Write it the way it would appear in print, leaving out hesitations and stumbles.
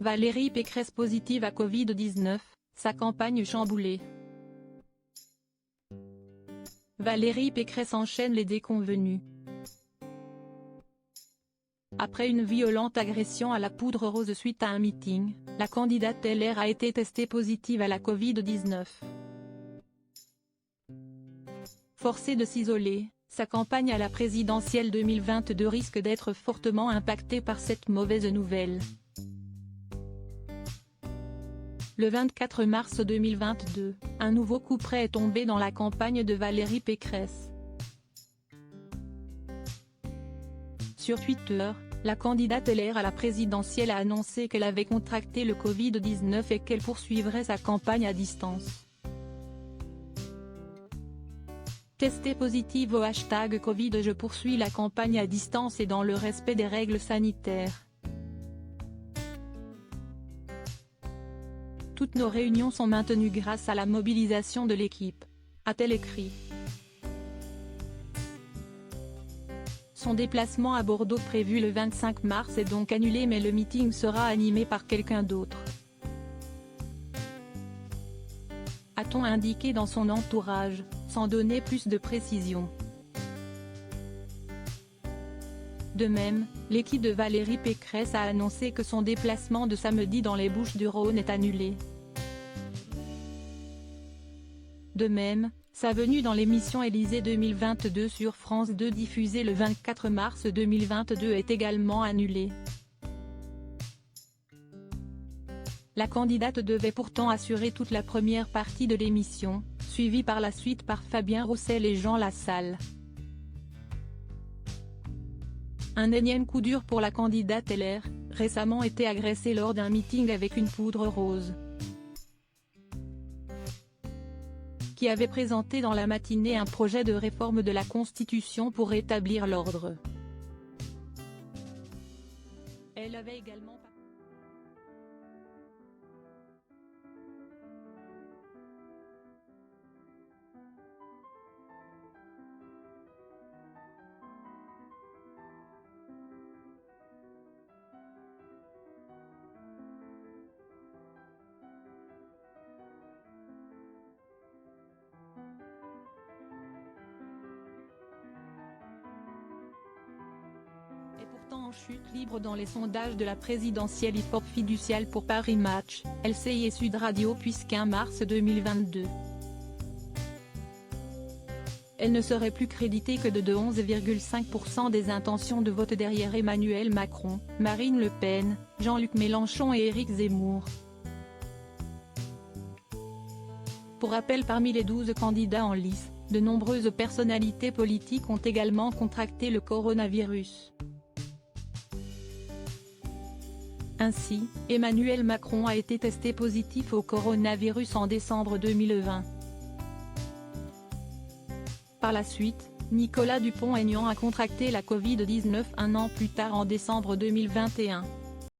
Valérie Pécresse positive à Covid-19, sa campagne chamboulée. Valérie Pécresse enchaîne les déconvenues. Après une violente agression à la poudre rose suite à un meeting, la candidate LR a été testée positive à la Covid-19. Forcée de s'isoler, sa campagne à la présidentielle 2022 risque d'être fortement impactée par cette mauvaise nouvelle. Le 24 mars 2022, un nouveau couperet est tombé dans la campagne de Valérie Pécresse. Sur Twitter, la candidate LR à la présidentielle a annoncé qu'elle avait contracté le Covid-19 et qu'elle poursuivrait sa campagne à distance. Testée positive au hashtag Covid, je poursuis la campagne à distance et dans le respect des règles sanitaires. Toutes nos réunions sont maintenues grâce à la mobilisation de l'équipe, a-t-elle écrit. Son déplacement à Bordeaux prévu le 25 mars est donc annulé, mais le meeting sera animé par quelqu'un d'autre, a-t-on indiqué dans son entourage, sans donner plus de précision. De même, l'équipe de Valérie Pécresse a annoncé que son déplacement de samedi dans les Bouches-du-Rhône est annulé. De même, sa venue dans l'émission Élysée 2022 sur France 2 diffusée le 24 mars 2022 est également annulée. La candidate devait pourtant assurer toute la première partie de l'émission, suivie par la suite par Fabien Roussel et Jean Lassalle. Un énième coup dur pour la candidate LR, récemment été agressée lors d'un meeting avec une poudre rose, qui avait présenté dans la matinée un projet de réforme de la Constitution pour rétablir l'ordre. Elle avait également en chute libre dans les sondages de la présidentielle hip-hop fiduciale pour Paris Match, LCI et Sud Radio puisqu'un mars 2022. Elle ne serait plus créditée que de 11,5% des intentions de vote derrière Emmanuel Macron, Marine Le Pen, Jean-Luc Mélenchon et Éric Zemmour. Pour rappel, parmi les 12 candidats en lice, de nombreuses personnalités politiques ont également contracté le coronavirus. Ainsi, Emmanuel Macron a été testé positif au coronavirus en décembre 2020. Par la suite, Nicolas Dupont-Aignan a contracté la Covid-19 un an plus tard en décembre 2021.